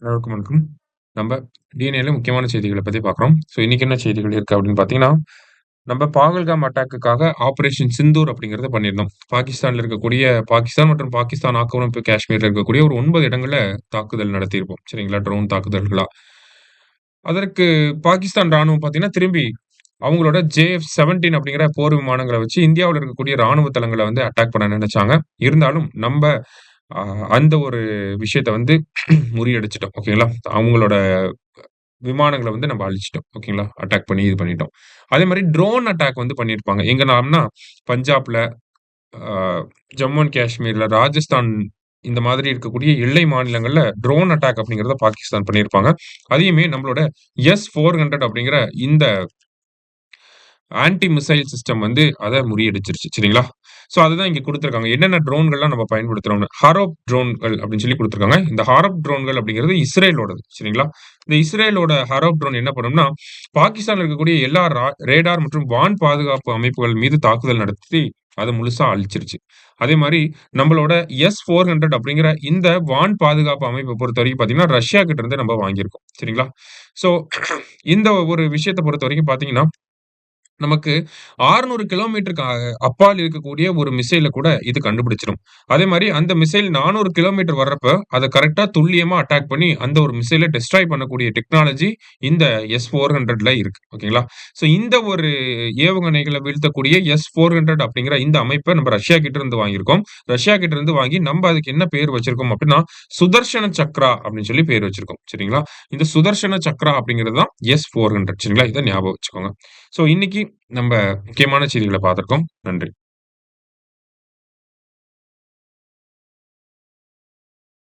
அனைவருக்கும் வணக்கம். நம்ம டிஎன்ஏல முக்கியமான செய்திகள பத்தி பார்க்குறோம். இன்னைக்கு என்ன செய்திகள் இருக்கு அப்படின்னு பார்த்தீங்கன்னா, நம்ம பகல்காம் அட்டாக்குக்காக ஆப்பரேஷன் சிந்தூர் அப்படிங்கிறத பண்ணியிருந்தோம். பாகிஸ்தான்ல இருக்கக்கூடிய பாகிஸ்தான் மற்றும் பாகிஸ்தான் ஆக்கிரமிப்பு காஷ்மீர்ல இருக்கக்கூடிய ஒரு 9 இடங்கள்ல தாக்குதல் நடத்தியிருப்போம். சரிங்களா? ட்ரோன் தாக்குதல்களா. அதற்கு பாகிஸ்தான் ராணுவம் பார்த்தீங்கன்னா, திரும்பி அவங்களோட JF-17 அப்படிங்கிற போர் விமானங்கள வச்சு இந்தியாவுல இருக்கக்கூடிய ராணுவ தளங்கள வந்து அட்டாக் பண்ண நெனச்சாங்க. இருந்தாலும் நம்ப அ அந்த ஒரு விஷயத்த வந்து முறியடிச்சுட்டோம். ஓகேங்களா? அவங்களோட விமானங்கள வந்து நம்ம அழிச்சுட்டோம். ஓகேங்களா? அட்டாக் பண்ணி இது பண்ணிட்டோம். அதே மாரி ட்ரோன் அட்டாக் வந்து பண்ணியிருப்பாங்க. எங்கனாம்னா பஞ்சாப்ல, அ ஜம்மு அண்ட் காஷ்மீர்ல, ராஜஸ்தான் இந்த மாதிரி இருக்கக்கூடிய எல்லை மாநிலங்கள்ல ட்ரோன் அட்டாக் அப்படிங்கிறத பாகிஸ்தான் பண்ணியிருப்பாங்க. அதையுமே நம்மளோட S-400 அப்படிங்கிற இந்த ஆன்டி மிசைல் சிஸ்டம் வந்து அத முறியடிச்சிருச்சு. சரிங்களா? அதுதான் இங்க குடுத்திருக்காங்க. என்னென்ன ட்ரோன்கள்லாம் நம்ம பயன்படுத்துறோம்னு. ஹாரோப் ட்ரோன்கள் அப்படின்னு சொல்லி குடுத்திருக்காங்க. இந்த ஹாரோப் ட்ரோன்கள் அப்படிங்கிறது இஸ்ரேலோடது. சரிங்களா? இந்த இஸ்ரேலோட ஹாரோப் ட்ரோன் என்ன பண்ணும்னா, பாகிஸ்தான்ல இருக்கக்கூடிய எல்லா ரேடார் மற்றும் வான் பாதுகாப்பு அமைப்புகள் மீது தாக்குதல் நடத்தி, அத முழுசா அழிச்சிருச்சு. அதே மாரி நம்மளோட S-400 அப்படிங்கிற இந்த வான் பாதுகாப்பு அமைப்ப பொறுத்தவரைக்கும் பார்த்தீங்கன்னா, ரஷ்யா கிட்ட இருந்து நம்ம வாங்கியிருக்கோம். சரிங்களா? ஸோ இந்த ஒரு விஷயத்த பொறுத்தவரைக்கும் பார்த்தீங்கன்னா நமக்கு 600 கிலோமீட்டருக்கு அப்பால் இருக்கக்கூடிய ஒரு மிசைல கூட இது கண்டுபிடிச்சிரும். அதே மாரி அந்த மிசைல் 400 கிலோமீட்டர் வர்றப்ப, அத கரெக்ட்டா துல்லியமா அட்டாக் பண்ணி, அந்த ஒரு மிசைல டெஸ்ட்ராய் பண்ணக்கூடிய டெக்னாலஜி இந்த S-400ல இருக்கு. ஓகேங்களா? இந்த ஒரு ஏவுகணைகள வீழ்த்தக்கூடிய S-400 அப்படிங்கிற இந்த அமைப்ப நம்ம ரஷ்யா கிட்ட இருந்து வாங்கியிருக்கோம். ரஷ்யா கிட்ட இருந்து வாங்கி நம்ப அதுக்கு என்ன பேர் வச்சிருக்கோம் அப்படின்னா, சுதர்ஷன சக்ரா அப்படின்னு சொல்லி பேர் வச்சிருக்கோம். சரிங்களா? இந்த சுதர்ஷன சக்ரா அப்படிங்கிறது தான் S-400 சரிங்களா? இத ஞாபகம் வச்சுக்கோங்க. இன்னைக்கு நம்ப முக்கியமான செய்திகள பார்த்திருக்கோம். நன்றி.